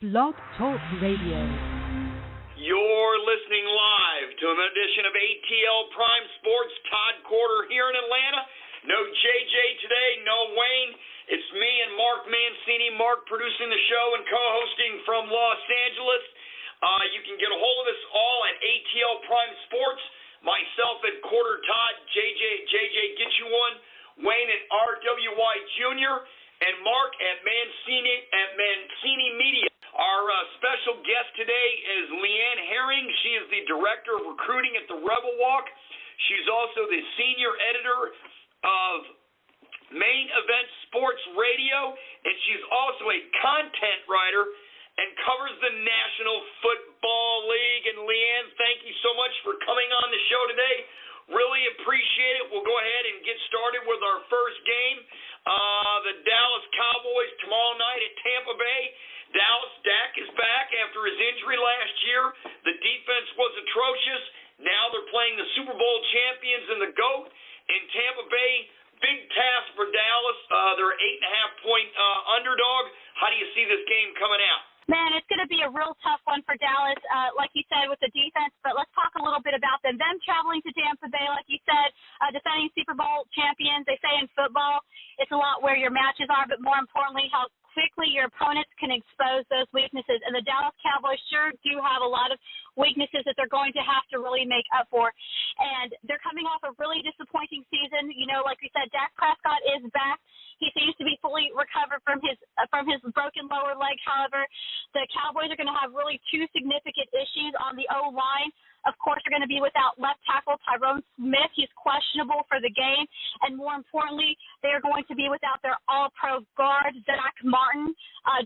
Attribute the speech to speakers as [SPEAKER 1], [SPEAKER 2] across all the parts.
[SPEAKER 1] Blog Talk Radio.
[SPEAKER 2] You're listening live to an edition of ATL Prime Sports. Todd Corder here in Atlanta. No JJ today, no Wayne. It's me and Mark Mancini. Mark producing the show and co-hosting from Los Angeles. You can get a hold of us all at ATL Prime Sports. Myself at Corder Todd, JJ get you one, Wayne at RWY Jr., and Mark at Mancini Media. Our special guest today is LeeAnn Herring. She is the Director of Recruiting at the Rebel Walk. She's also the Senior Editor of Main Event Sports Radio, and she's also a content writer and covers the National Football League. And LeeAnn, thank you so much for coming on the show today. Really appreciate it. We'll go ahead and get started with our first game. The Dallas Cowboys tomorrow night at Tampa Bay. Dallas, Dak is back after his injury last year. The defense was atrocious. Now they're playing the Super Bowl champions and the GOAT in Tampa Bay. Big task for Dallas. They're an 8.5-point underdog. How do you see this game coming out?
[SPEAKER 3] Man, it's going to be a real tough one for Dallas, like you said, with the defense. But let's talk a little bit about them. Them traveling to Tampa Bay, like you said, defending Super Bowl champions. They say in football, it's a lot where your matches are, but more importantly, how quickly your opponents can expose those weaknesses. And the Dallas Cowboys sure do have a lot of weaknesses that they're going to have to really make up for. And they're coming off a really disappointing season. You know, like we said, Dak Prescott is back. He seems to be fully recovered from his broken lower leg. However, the Cowboys are going to have really two significant issues on the O-line. Of course, they're going to be without left tackle Tyrone Smith. He's questionable for the game. And more importantly, they are going to be without their all-pro guard, Zach Martin,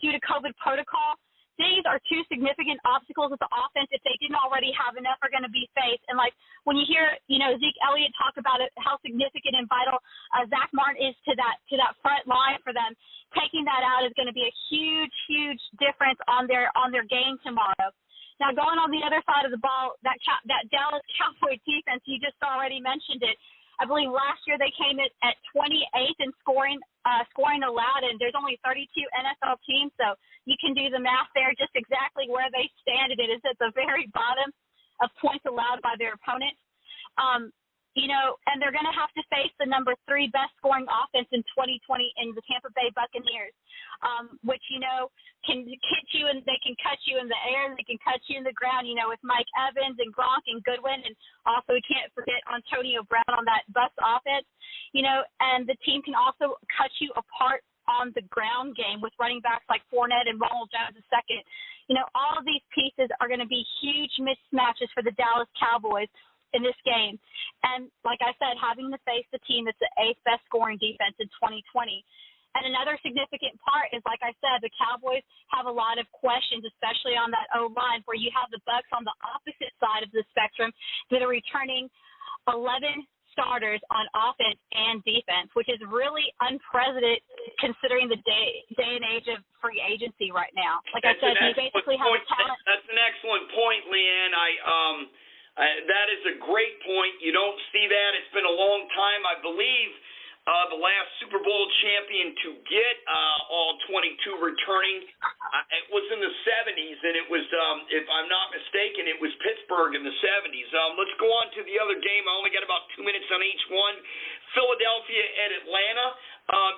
[SPEAKER 3] due to COVID protocol. These are two significant obstacles with the offense, if they didn't already have enough, are going to be faced. And, like, when you hear, you know, Zeke Elliott talk about it, how significant and vital Zach Martin is to that front line for them, taking that out is going to be a huge, huge difference on their game tomorrow. Now, going on the other side of the ball, that Dallas Cowboy defense, you just already mentioned it. I believe last year they came in at 28th in scoring allowed, and there's only 32 NFL teams, so you can do the math there just exactly where they stand. It is at the very bottom of points allowed by their opponents. You know, and they're going to have to face the number 3 best scoring offense in 2020 in the Tampa Bay Buccaneers, which, you know, can hit you and they can cut you in the air and they can cut you in the ground, you know, with Mike Evans and Gronk and Goodwin. And also we can't forget Antonio Brown on that bus offense, you know, and the team can also cut you apart on the ground game with running backs like Fournette and Ronald Jones II. You know, all of these pieces are going to be huge mismatches for the Dallas Cowboys in this game. And like I said, having to face the team that's the 8th best scoring defense in 2020. And another significant part is, like I said, the Cowboys have a lot of questions, especially on that O-line, where you have the Bucs on the opposite side of the spectrum that are returning 11 starters on offense and defense, which is really unprecedented considering the day and age of free agency right now. Like I said, they basically have a talent.
[SPEAKER 2] That's an excellent point, LeeAnn. That is a great point. You don't see that. It's been a long time. I believe the last Super Bowl champion to get all 22 returning, it was in the 70s, and it was, if I'm not mistaken, it was Pittsburgh in the 70s. Let's go on to the other game. I only got about 2 minutes on each one. Philadelphia at Atlanta.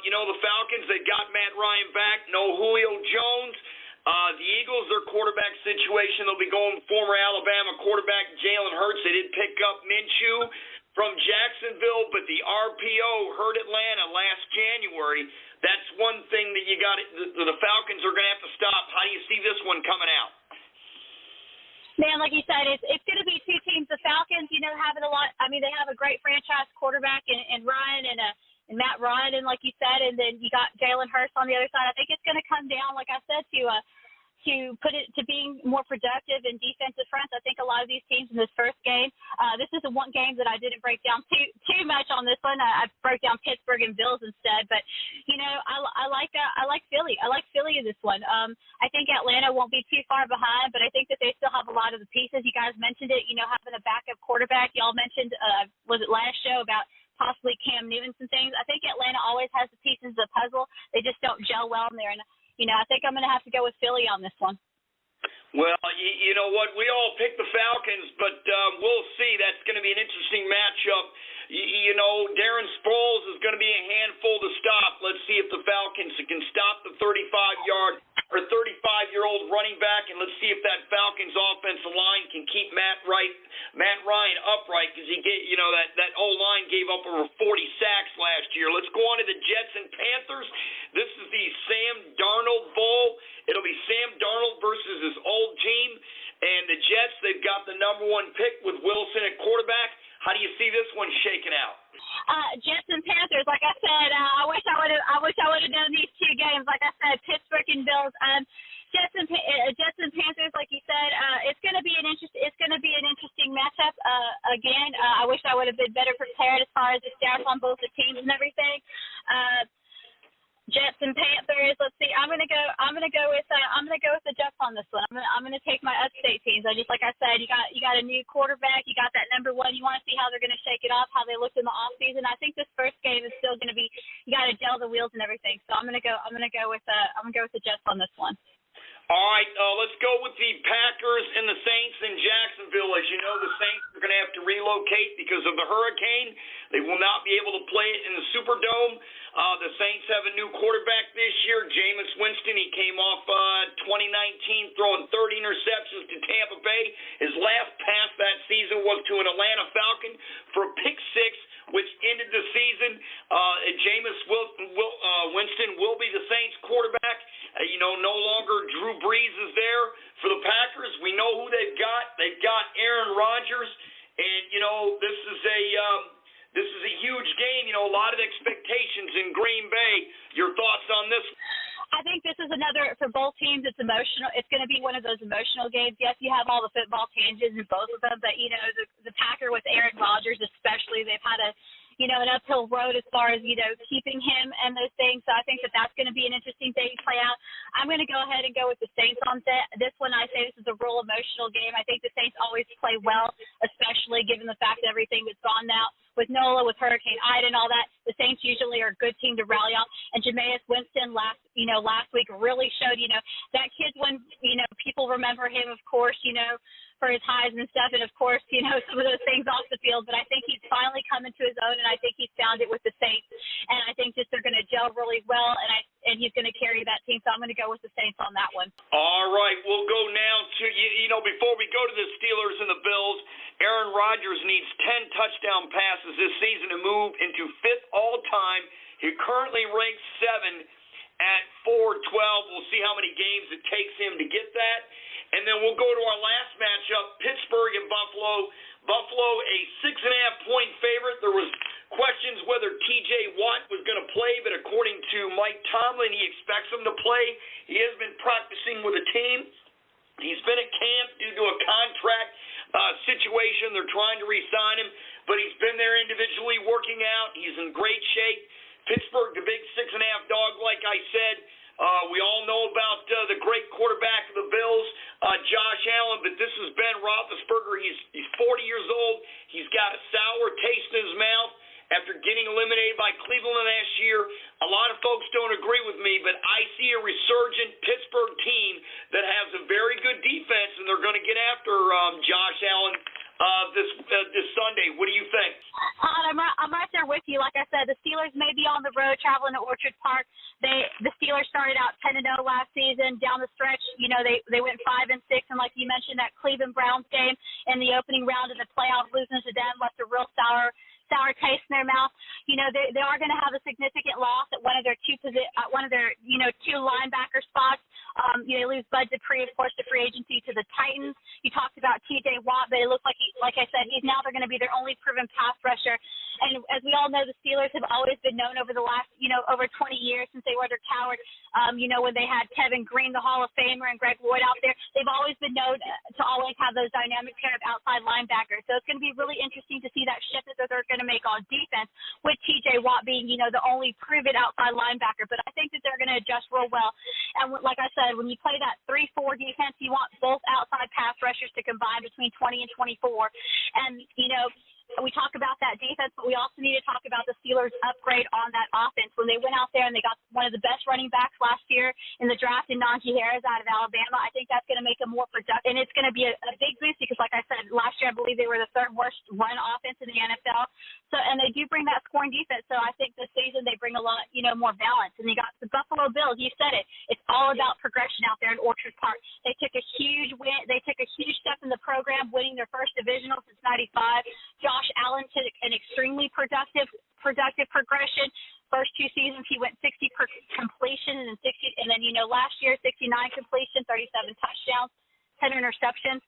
[SPEAKER 2] You know, the Falcons, they got Matt Ryan back. No Julio Jones. The Eagles, their quarterback situation, they'll be going former Alabama quarterback Jalen Hurts. They did pick up Minshew from Jacksonville, but the RPO hurt Atlanta last January. That's one thing that you got. The Falcons are going to have to stop. How do you see this one coming out?
[SPEAKER 3] Man, like you said, it's going to be two teams. The Falcons, you know, having a lot. I mean, they have a great franchise quarterback in Ryan and Matt Ryan, and like you said, and then you got Jalen Hurts on the other side. I think it's going to come down, like I said, to put it to being more productive in defensive fronts. I think a lot of these teams in this first game. This is the one game that I didn't break down too much on this one. I broke down Pittsburgh and Bills instead. But you know, I like Philly. I like Philly in this one. I think Atlanta won't be too far behind, but I think that they still have a lot of the pieces. You guys mentioned it. You know, having a backup quarterback. Y'all mentioned was it last show about possibly Cam Newton and things. I think Atlanta always has the pieces of the puzzle. They just don't gel well in there. And, you know, I think I'm going to have to go with Philly on this one.
[SPEAKER 2] Well, you know what? We all picked the Falcons, but we'll see. That's going to be an interesting matchup. You know, Darren Sproles is going to be a handful to stop. Let's see if the Falcons can stop the 35-yard or 35-year-old running back, and let's see if that Falcons offensive line can keep Matt Ryan upright, because that O-line gave up over 40 sacks last year. Let's go on to the Jets and Panthers. This is the Sam Darnold Bowl. It'll be Sam Darnold versus his old team, and the Jets, they've got the number 1 pick with Wilson at quarterback. How do you see this one shaking out?
[SPEAKER 3] Jets and Panthers, like I said, I wish I would have done these 2 games. Like I said, Pittsburgh and Bills. Jets and Panthers, like you said, it's going to be an interesting matchup. Again, I wish I would have been better prepared as far as the stats on both the teams and everything. Jets and Panthers. Let's see. I'm gonna go with the Jets on this one. I'm gonna take my upstate teams. Like I said, you got a new quarterback. You got that number 1. You want to see how they're gonna shake it off, how they looked in the off season. I think this first game is still gonna be. You got to gel the wheels and everything. So I'm gonna go with the Jets on this one.
[SPEAKER 2] All right, let's go with the Packers and the Saints in Jacksonville. As you know, the Saints are going to have to relocate because of the hurricane. They will not be able to play it in the Superdome. The Saints have a new quarterback this year, Jameis Winston. He came off 2019 throwing 30 interceptions to Tampa Bay. His last pass that season was to an Atlanta Falcon for a pick 6, which ended the season. Jameis Winston will be the Saints quarterback. No longer Drew Brees is there for the Packers. We know who they've got. They've got Aaron Rodgers, and this is a huge game. A lot of expectations in Green Bay. Your thoughts on this?
[SPEAKER 3] I think this is another, for both teams, it's emotional. It's going to be one of those emotional games. Yes, you have all the football changes in both of them, but, the Packer with Aaron Rodgers especially, they've had an uphill road as far as, keeping him and those things. So I think that's going to be an interesting thing to play out. I'm going to go ahead and go with the Saints on this one. I say this is a real emotional game. I think the Saints always play well, especially given the fact that everything that's gone now with NOLA, with Hurricane Ida and all that. The Saints usually are a good team to rally on. And Jameis Winston last week really showed, that kid when, people remember him, of course, for his highs and stuff, and of course, some of those things off the field. But I think he's finally coming to his own, and I think he's found it with the Saints. And I think just they're going to gel really well, and he's going to carry that team. So I'm going to go with the Saints on that one.
[SPEAKER 2] All right, we'll go now to before we go to the Steelers and the Bills. Aaron Rodgers needs 10 touchdown passes this season to move into 5th all-time. He currently ranks 7 at 4-12. We'll see how many games it takes him to get that. And then we'll go to our last matchup, Pittsburgh and Buffalo. Buffalo, a 6.5-point favorite. There was questions whether T.J. Watt was going to play, but according to Mike Tomlin, he expects him to play. He has been practicing with the team. He's been at camp due to a contract situation. They're trying to re-sign him, but he's been there individually working out. He's in great shape. Pittsburgh, the big 6.5 dog, like I said. We all know about the great quarterback of the Bills, Josh Allen, but this is Ben Roethlisberger. He's 40 years old. He's got a sour taste in his mouth after getting eliminated by Cleveland last year. A lot of folks don't agree with me, but I see a resurgent Pittsburgh team that has a very good defense, and they're going to get after Josh Allen this Sunday. What do you think?
[SPEAKER 3] I'm right there with you. Like I said, the Steelers may be on the road traveling to Orchard Park. The Steelers started out 10-0 last season. Down the stretch, they went 5-6, and like you mentioned, that Cleveland Browns game in the opening round of the playoff, losing to them, left a real sour taste in their mouth. They are going to have a significant loss at one of their two linebacker spots. They lose Bud Dupree, of course, to free agency to the Titans. You talked about T.J. Watt, but it looks like I said, they're going to be their only proven pass rusher. And as we all know, the Steelers have always been known over the last, over 20 years since they were under Coward. When they had Kevin Green, the Hall of Famer, and Greg Lloyd out there, they've always been known to always have those dynamic pair of outside linebackers. So it's going to be really interesting to see that shift that they're going to make on defense, with T.J. Watt being, the only proven outside linebacker. But I think that they're going to adjust real well. And like I said, when you play that 3-4 defense, you want both outside pass rushers to combine between 20 and 24. And, we talk about that defense, but we also need to talk about the Steelers' upgrade on that offense. When they went out there and they got one of the best running backs last year in the draft in Najee Harris out of Alabama, I think that's going to make them more productive. And it's going to be a big boost because, like I said, last year I believe they were the third worst run offense in the NFL. So, and they do bring that scoring defense. So I think this season they bring a lot, more balance. And you got the Buffalo Bills. You said it. It's all about progression out there in Orchard Park. They took a huge win. They took a huge step in the program, winning their first divisional since '95. Josh Allen took an extremely productive progression. First 2 seasons he went 60 per completion and then last year 69 completion, 37 touchdowns, 10 interceptions.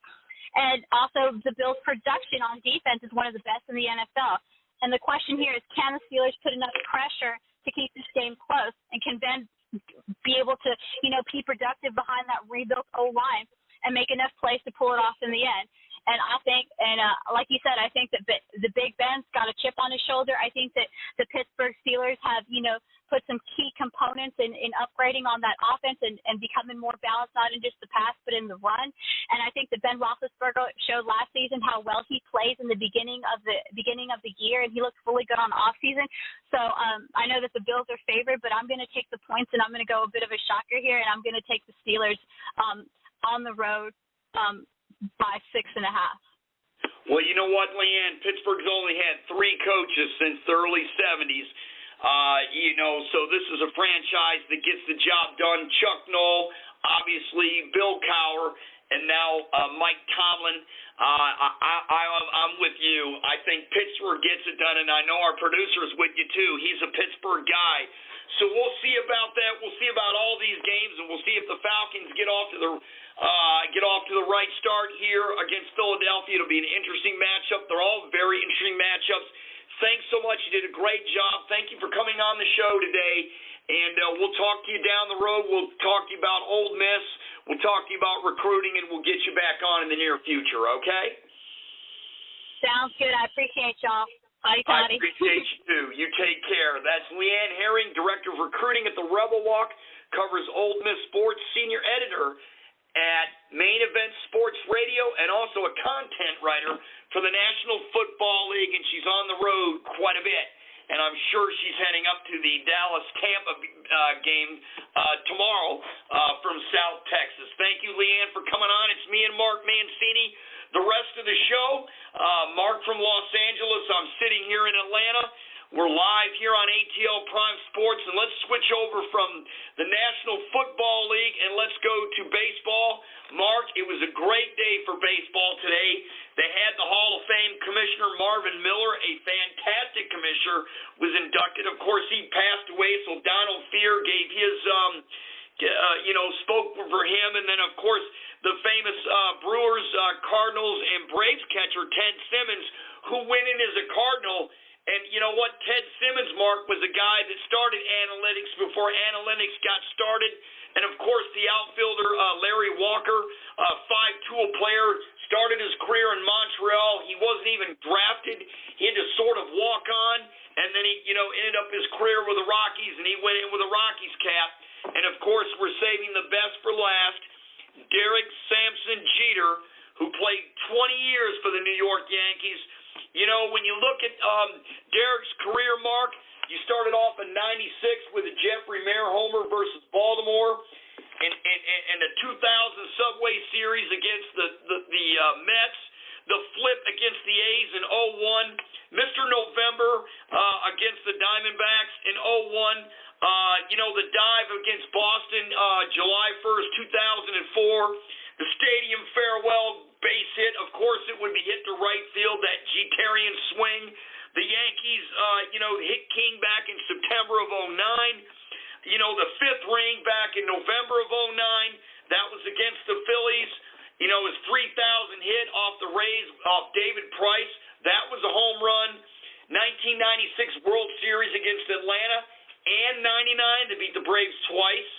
[SPEAKER 3] And also the Bills' production on defense is one of the best in the NFL. And the question here is, can the Steelers put enough pressure to keep this game close, and can Ben be able to, be productive behind that rebuilt O-line and make enough plays to pull it off in the end? And I think, like you said, I think that the Big Ben's got a chip on his shoulder. I think that the Pittsburgh Steelers have, put some key components in upgrading on that offense and becoming more balanced, not in just the pass, but in the run. And I think that Ben Roethlisberger showed last season how well he plays in the beginning of the year, and he looked really good on off season. So I know that the Bills are favored, but I'm going to take the points, and I'm going to go a bit of a shocker here, and I'm going to take the Steelers on the road by 6.5.
[SPEAKER 2] Well, you know what, LeeAnn? Pittsburgh's only had 3 coaches since the early 70s. So this is a franchise that gets the job done. Chuck Noll, obviously, Bill Cowher, and now Mike Tomlin. I'm with you. I think Pittsburgh gets it done, and I know our producer's with you too. He's a Pittsburgh guy. So we'll see about that. We'll see about all these games, and we'll see if the Falcons get off to the right start here against Philadelphia. It'll be an interesting matchup. They're all very interesting matchups. Thanks so much. You did a great job. Thank you for coming on the show today, and we'll talk to you down the road. We'll talk to you about Ole Miss. We'll talk to you about recruiting, and we'll get you back on in the near future, okay?
[SPEAKER 3] Sounds good. I appreciate y'all. Bye,
[SPEAKER 2] I
[SPEAKER 3] Toddy.
[SPEAKER 2] appreciate you, too. You take care. That's LeeAnn Herring, Director of Recruiting at the Rebel Walk, covers Ole Miss sports, Senior Editor at Main Event Sports Radio, and also a content writer for the National Football League, and she's on the road quite a bit. And I'm sure she's heading up to the Dallas-Tampa game tomorrow from South Texas. Thank you, LeeAnn, for coming on. It's me and Mark Mancini. The rest of the show, Mark from Los Angeles. I'm sitting here in Atlanta. We're live here on ATL Prime Sports, and let's switch over from the National Football League and let's go to baseball. Mark, it was a great day for baseball today. They had the Hall of Fame Commissioner Marvin Miller, a fantastic commissioner, was inducted. Of course, he passed away, so Donald Fear gave his, spoke for him, and then, of course, the famous Brewers, Cardinals, and Braves catcher Ted Simmons, who went in as a Cardinal. And you know what? Ted Simmons, Mark, was a guy that started analytics before analytics got started. And, of course, the outfielder Larry Walker, a 5-tool player, started his career in Montreal. He wasn't even drafted. He had to sort of walk on. And then he, ended up his career with the Rockies, and he went in with a Rockies cap. And, of course, we're saving the best for last. Derek Samson Jeter, who played 20 years for the New York Yankees. When you look at Derek's career, Mark, you started off in '96 with the Jeffrey Mayer homer versus Baltimore, and the 2000 Subway Series against the Mets, the flip against the A's in 01, Mr. November against the Diamondbacks in 01, the dive against Boston July 1st, 2004, the stadium farewell base hit. Of course, it would be hit to right field, that Jeterian swing. The Yankees, hit King back in September of 09. The fifth ring back in November of 09. That was against the Phillies. His 3,000 hit off the Rays, off David Price. That was a home run. 1996 World Series against Atlanta and 99 to beat the Braves twice.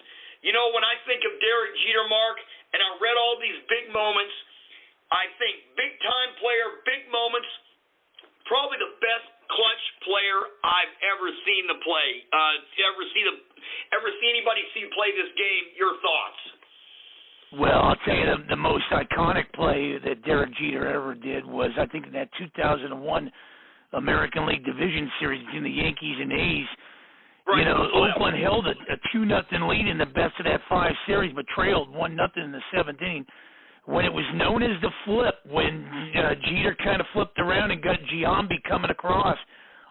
[SPEAKER 2] When I think of Derek Jeter, Mark, and I read all these big moments, I think big-time player, big moments, probably the best clutch player I've ever seen to play. Ever see anybody play this game? Your thoughts?
[SPEAKER 1] Well, I'll tell you the most iconic play that Derek Jeter ever did was, I think, in that 2001 American League Division Series between the Yankees and A's.
[SPEAKER 2] Right.
[SPEAKER 1] You know, Oakland held a 2-0 lead in the best of that 5 series, but trailed 1-0 in the 7th inning. When it was known as the flip, when Jeter kind of flipped around and got Giambi coming across,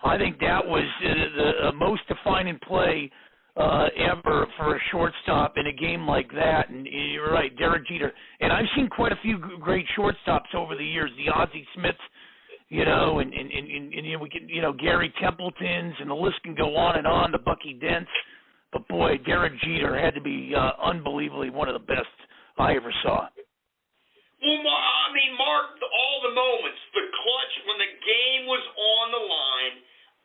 [SPEAKER 1] I think that was the most defining play ever for a shortstop in a game like that. And you're right, Derek Jeter. And I've seen quite a few great shortstops over the years, the Ozzie Smiths, you know, and we can, you know, Gary Templetons, and the list can go on, the Bucky Dents. But boy, Derek Jeter had to be unbelievably one of the best I ever saw.
[SPEAKER 2] Well, I mean, Mark, all the moments, the clutch when the game was on the line,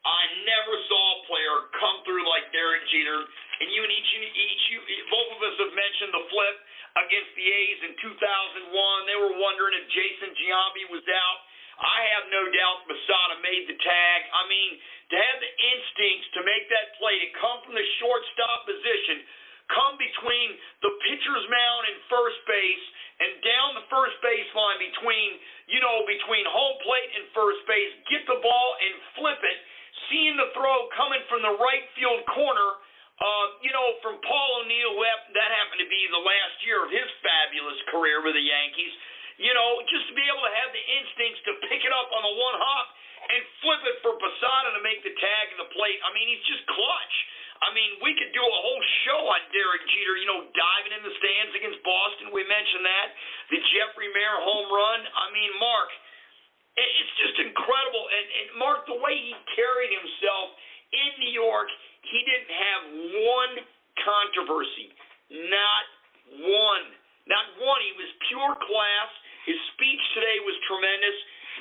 [SPEAKER 2] I never saw a player come through like Derek Jeter. And you, both of us have mentioned the flip against the A's in 2001. They were wondering if Jason Giambi was out. I have no doubt Posada made the tag. I mean, to have the instincts to make that play, to come from the shortstop position, come between the pitcher's mound and first base, and down the first baseline between home plate and first base, get the ball and flip it, seeing the throw coming from the right field corner, from Paul O'Neill, that happened to be the last year of his fabulous career with the Yankees, just to be able to have the instincts to pick it up on the one hop and flip it for Posada to make the tag of the plate. I mean, he's just clutch. I mean, we could do a whole show on Derek Jeter, diving in the stands against Boston. We mentioned that. The Jeffrey Mayer home run. I mean, Mark, it's just incredible. And Mark, the way he carried himself in New York, he didn't have one controversy. Not one. Not one. He was pure class. His speech today was tremendous.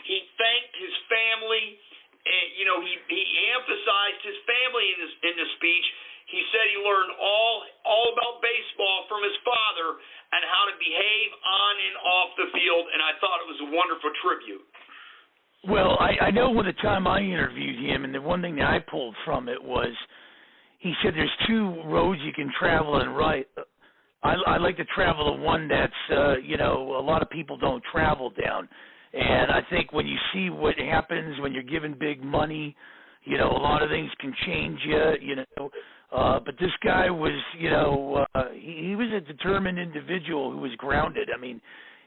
[SPEAKER 2] He thanked his family. And, he emphasized his family in the speech. He said he learned all about baseball from his father and how to behave on and off the field, and I thought it was a wonderful tribute.
[SPEAKER 1] Well, I know when the time I interviewed him, and the one thing that I pulled from it was he said there's 2 roads you can travel and write. I like to travel the one that's, a lot of people don't travel down. And I think when you see what happens when you're given big money, a lot of things can change you, But this guy was, he was a determined individual who was grounded. I mean,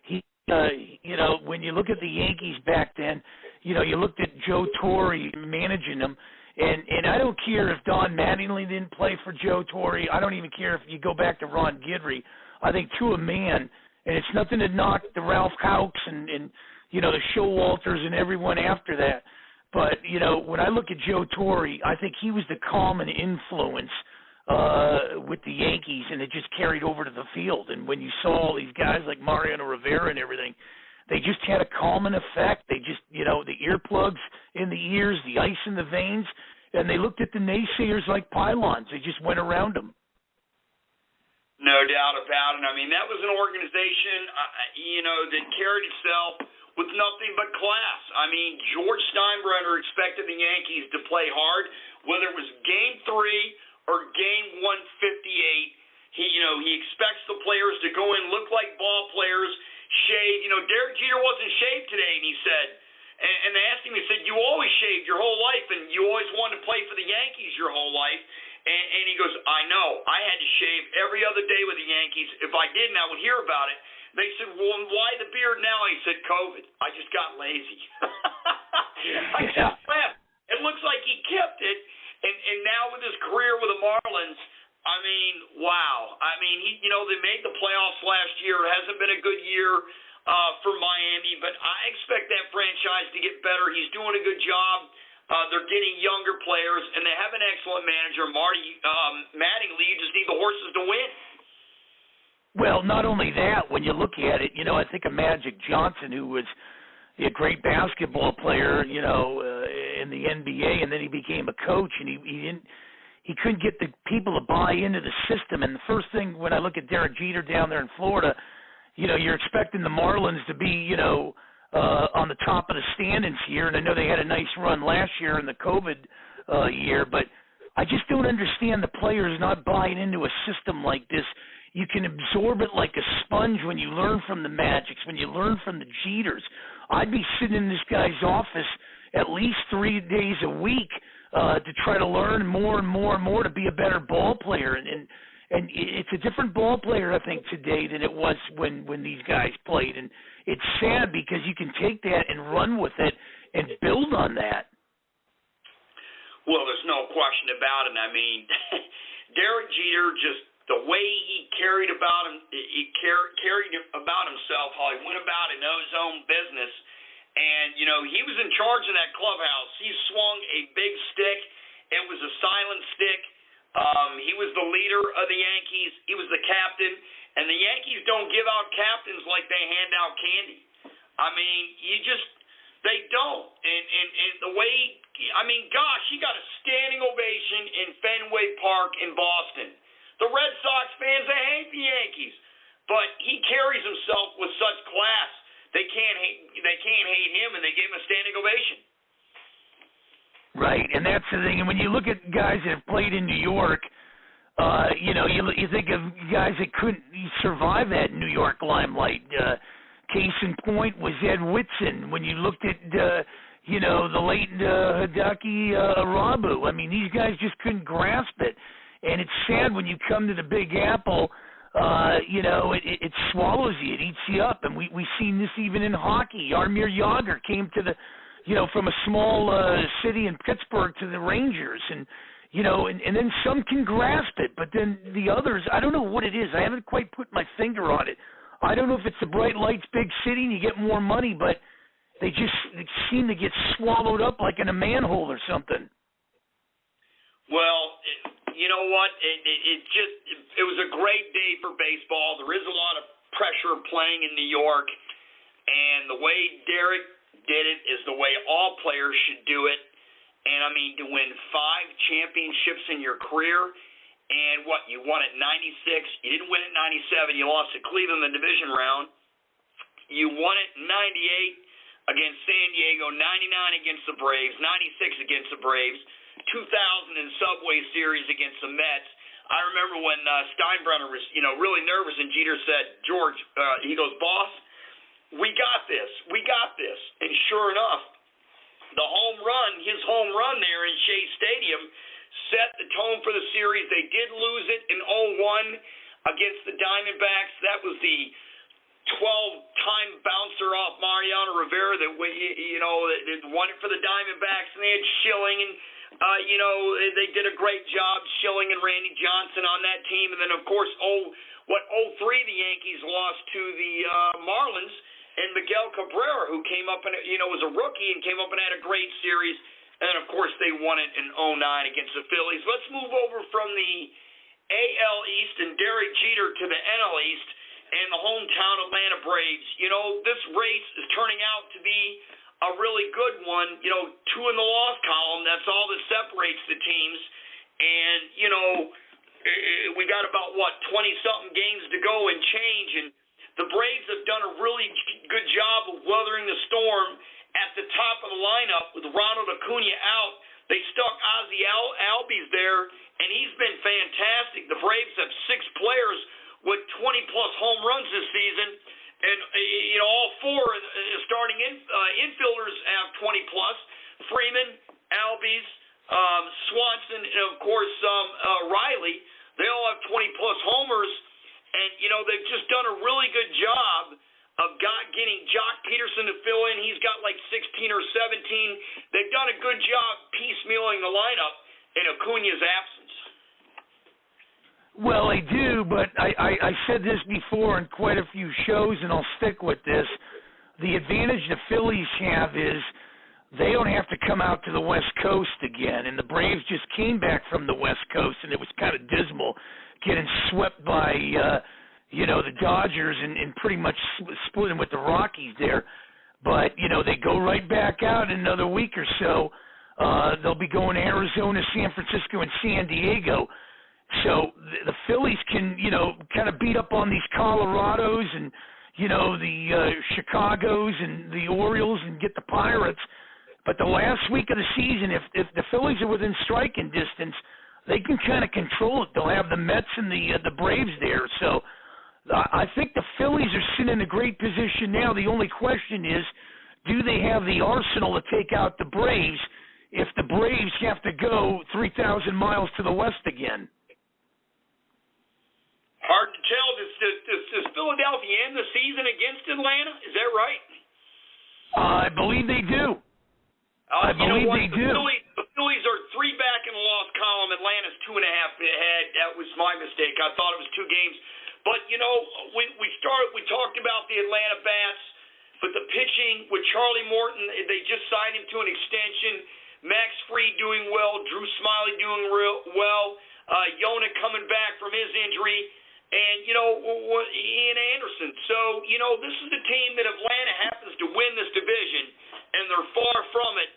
[SPEAKER 1] he, when you look at the Yankees back then, you looked at Joe Torre managing them. And I don't care if Don Mattingly didn't play for Joe Torre. I don't even care if you go back to Ron Guidry. I think to a man, and it's nothing to knock the Ralph Houcks and the Showalters and everyone after that. But, when I look at Joe Torre, I think he was the calming influence with the Yankees, and it just carried over to the field. And when you saw all these guys like Mariano Rivera and everything, they just had a calming effect. They just, the earplugs in the ears, the ice in the veins, and they looked at the naysayers like pylons. They just went around them.
[SPEAKER 2] No doubt about it. I mean, that was an organization, that carried itself with nothing but class. I mean, George Steinbrenner expected the Yankees to play hard, whether it was Game 3 or Game 158. He expects the players to go in, look like ball players, shave. Derek Jeter wasn't shaved today, and he said, and they asked him, he said, you always shaved your whole life, and you always wanted to play for the Yankees your whole life. And he goes, I know. I had to shave every other day with the Yankees. If I didn't, I would hear about it. They said, well, why the beard now? He said, COVID. I just got lazy. I just laughed. It looks like he kept it. And now with his career with the Marlins, I mean, wow. I mean, they made the playoffs last year. It hasn't been a good year for Miami, but I expect that franchise to get better. He's doing a good job. They're getting younger players, and they have an excellent manager, Mattingly. You just need the horses to win.
[SPEAKER 1] Well, not only that, when you look at it, I think of Magic Johnson, who was a great basketball player, in the NBA, and then he became a coach, and he couldn't get the people to buy into the system. And the first thing when I look at Derek Jeter down there in Florida, you're expecting the Marlins to be, on the top of the standings here, and I know they had a nice run last year in the COVID year, but I just don't understand the players not buying into a system like this. You can absorb it like a sponge when you learn from the Magics, when you learn from the Jeters. I'd be sitting in this guy's office, at least 3 days a week to try to learn more and more and more to be a better ball player. And it's a different ball player, I think, today than it was when these guys played. And it's sad because you can take that and run with it and build on that.
[SPEAKER 2] Well, there's no question about it. I mean, Derek Jeter, just the way he carried about himself, how he went about in his own business, and he was in charge of that clubhouse. He swung a big stick. It was a silent stick. He was the leader of the Yankees. He was the captain, and the Yankees don't give out captains like they hand out candy. I mean, they don't. And the way, gosh, he got a standing ovation in Fenway Park in Boston. The Red Sox fans, they hate the Yankees, but he carries himself with such class. They can't hate him, and they gave him a standing ovation.
[SPEAKER 1] Right, and that's the thing. And when you look at guys that have played in New York, you think of guys that couldn't survive that New York limelight. Case in point was Ed Whitson. When you looked at, the late Hideki Arabu, I mean, these guys just couldn't grasp it. And it's sad when you come to the Big Apple, it swallows you. It eats you up. And we've seen this even in hockey. Jaromir Jagr came to the, from a small city in Pittsburgh to the Rangers. And, and then some can grasp it. But then the others, I don't know what it is. I haven't quite put my finger on it. I don't know if it's the bright lights, big city, and you get more money, but they seem to get swallowed up like in a manhole or something.
[SPEAKER 2] Well, you know what? It was a great day for baseball. There is a lot of pressure playing in New York, and the way Derek did it is the way all players should do it. And, to win 5 championships in your career, and you won at 96. You didn't win at 97. You lost to Cleveland in the division round. You won it 98 against San Diego, 99 against the Braves, 96 against the Braves, 2000 in Subway Series against the Mets. I remember when Steinbrenner was, really nervous, and Jeter said, George, he goes, boss, we got this. We got this. And sure enough, his home run there in Shea Stadium set the tone for the series. They did lose it in 0-1 against the Diamondbacks. That was the 12-time bouncer off Mariano Rivera that won it for the Diamondbacks, and they had Schilling, and they did a great job, Schilling and Randy Johnson on that team. And then, of course, 03 the Yankees lost to the Marlins, and Miguel Cabrera, who came up and was a rookie and came up and had a great series. And then, of course, they won it in 2009 against the Phillies. Let's move over from the AL East and Derek Jeter to the NL East and the hometown Atlanta Braves. This race is turning out to be a really good one. 2 in the loss column. That's all that separates the teams. And, we got about, 20-something games to go and change. And the Braves have done a really good job of weathering the storm. At the top of the lineup with Ronald Acuna out, they stuck Ozzie Albies there, and he's been fantastic. The Braves have 6 players with 20-plus home runs this season, and all 4 starting infielders have 20-plus. Freeman, Albies, Swanson, and, of course, Riley. They all have 20-plus homers, and, they've just done a really good job of getting Jock Peterson to fill in. He's got like 16 or 17. They've done a good job piecemealing the lineup in Acuna's absence.
[SPEAKER 1] Well, they do, but I said this before in quite a few shows, and I'll stick with this. The advantage the Phillies have is they don't have to come out to the West Coast again, and the Braves just came back from the West Coast, and it was kind of dismal getting swept by the Dodgers and pretty much splitting with the Rockies there. But, they go right back out in another week or so. They'll be going to Arizona, San Francisco, and San Diego. So the Phillies can, kind of beat up on these Colorados and, the Chicagos and the Orioles and get the Pirates. But the last week of the season, if the Phillies are within striking distance, they can kind of control it. They'll have the Mets and the Braves there. So I think the Phillies are sitting in a great position now. The only question is, do they have the arsenal to take out the Braves if the Braves have to go 3,000 miles to the west again?
[SPEAKER 2] Hard to tell. Does Philadelphia end the season against Atlanta? Is that right?
[SPEAKER 1] I believe they do. I believe they do.
[SPEAKER 2] The Phillies are 3 back in the loss column. Atlanta's 2.5 ahead. That was my mistake. I thought it was 2 games. But, we talked about the Atlanta bats, but the pitching with Charlie Morton, they just signed him to an extension. Max Fried doing well. Drew Smyly doing real well. Yona coming back from his injury. And, Ian Anderson. So, this is a team that Atlanta happens to win this division, and they're far from it.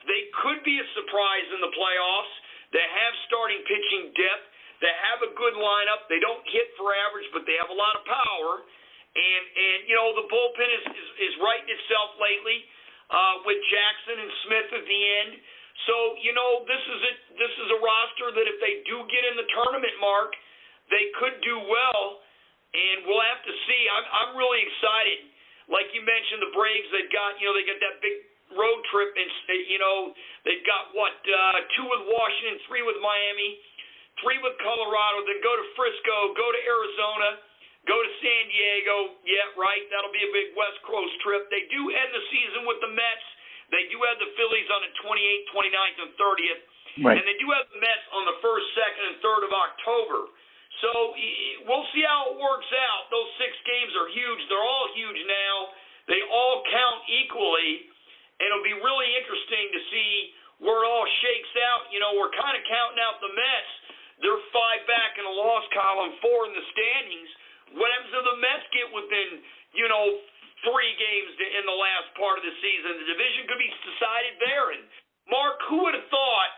[SPEAKER 2] They could be a surprise in the playoffs. They have starting pitching depth. They have a good lineup. They don't hit for average, but they have a lot of power. And the bullpen is righting itself lately with Jackson and Smith at the end. So, this is a roster that if they do get in the tournament, Mark, they could do well, and we'll have to see. I'm really excited. Like you mentioned, the Braves, they got that big road trip, and they've got 2 with Washington, 3 with Miami, 3 with Colorado. Then go to Frisco, go to Arizona, go to San Diego. Yeah, right. That'll be a big West Coast trip. They do end the season with the Mets. They do have the Phillies on the 28th, 29th, and 30th, right. And they do have the Mets on the 1st, 2nd, and 3rd of October. So we'll see how it works out. Those 6 games are huge. They're all huge now. They all count equally, and it'll be really interesting to see where it all shakes out. We're kind of counting out the Mets. They're 5 back in the loss column, 4 in the standings. What happens if the Mets get within, 3 games in the last part of the season? The division could be decided there. And, Mark, who would have thought,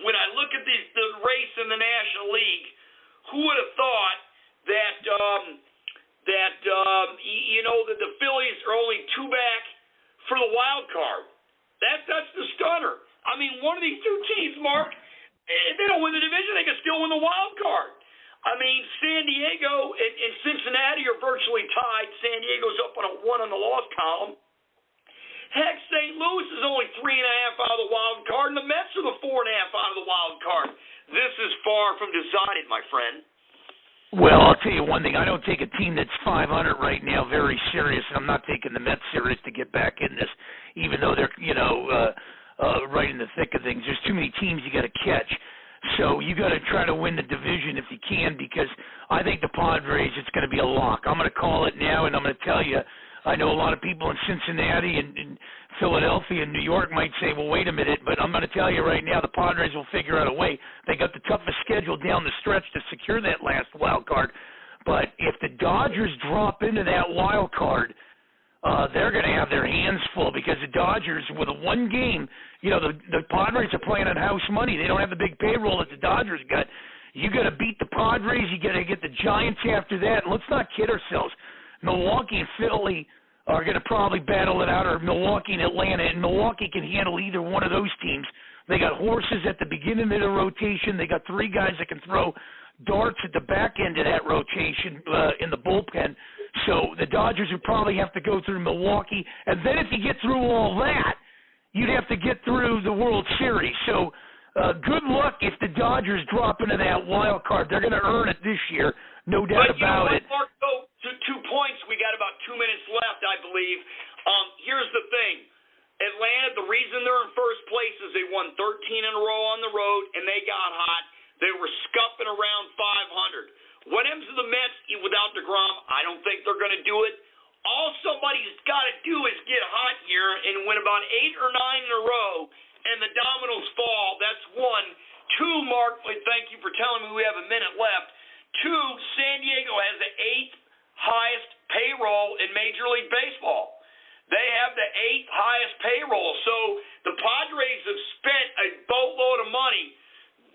[SPEAKER 2] when I look at the race in the National League, who would have thought that that the Phillies are only 2 back for the wild card? That's the stunner. I mean, one of these 2 teams, Mark, if they don't win the division, they can still win the wild card. I mean, San Diego and Cincinnati are virtually tied. San Diego's up on a 1 on the loss column. Heck, St. Louis is only 3.5 out of the wild card, and the Mets are the 4.5 out of the wild card. This is far from decided, my friend.
[SPEAKER 1] Well, I'll tell you one thing. I don't take a team that's 500 right now very serious, and I'm not taking the Mets serious to get back in this, even though they're, right in the thick of things. There's too many teams you got to catch. So you got to try to win the division if you can, because I think the Padres, it's going to be a lock. I'm going to call it now, and I'm going to tell you, I know a lot of people in Cincinnati and Philadelphia and New York might say, well, wait a minute, but I'm going to tell you right now, the Padres will figure out a way. They got the toughest schedule down the stretch to secure that last wild card. But if the Dodgers drop into that wild card, they're going to have their hands full, because the Dodgers, with a 1 game, the Padres are playing on house money. They don't have the big payroll that the Dodgers got. You got to beat the Padres. You got to get the Giants after that. And let's not kid ourselves. Milwaukee and Philly are going to probably battle it out, or Milwaukee and Atlanta, and Milwaukee can handle either one of those teams. They got horses at the beginning of the rotation. They got 3 guys that can throw darts at the back end of that rotation in the bullpen. So the Dodgers would probably have to go through Milwaukee, and then if you get through all that, you'd have to get through the World Series. So good luck if the Dodgers drop into that wild card. They're going to earn it this year, no doubt about it.
[SPEAKER 2] Mark, so, 2 points. We got about 2 minutes left, I believe. Here's the thing. Atlanta, the reason they're in first place is they won 13 in a row on the road, and they got hot. They were scuffing around 500. What happens to the Mets without DeGrom? I don't think they're going to do it. All somebody's got to do is get hot here and win about 8 or 9 in a row, and the dominoes fall. That's 1. 2, Mark, thank you for telling me we have a minute left. 2, San Diego has the 8th highest payroll in Major League Baseball. They have the 8th highest payroll. So the Padres have spent a boatload of money.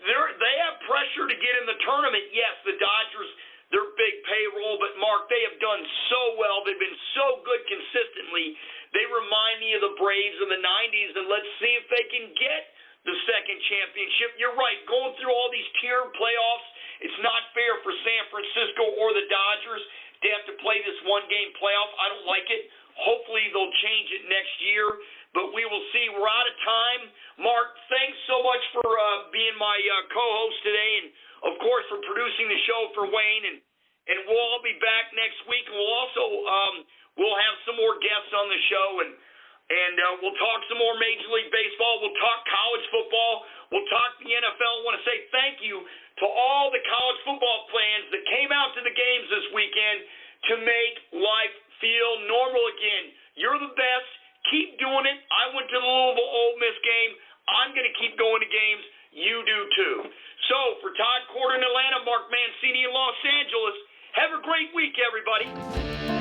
[SPEAKER 2] They have pressure to get in the tournament. Yes, the Dodgers, their big payroll, but Mark, they have done so well. They've been so good consistently. They remind me of the Braves in the 90s, and let's see if they can get the second championship. You're right, going through all these tiered playoffs, it's not fair for San Francisco or the Dodgers. They have to play this 1-game playoff. I don't like it. hopefully they'll change it next year. But we will see. We're out of time. Mark, thanks so much for being my co-host today, and, of course, for producing the show for Wayne. And we'll all be back next week. And we'll also we'll have some more guests on the show, and we'll talk some more Major League Baseball. We'll talk college football. We'll talk the NFL. I want to say thank you to all the college football fans that came out to the games this weekend to make life feel normal again. You're the best. Keep doing it. I went to the Louisville Ole Miss game. I'm going to keep going to games. You do too. So for Todd Corder in Atlanta, Mark Mancini in Los Angeles, have a great week, everybody.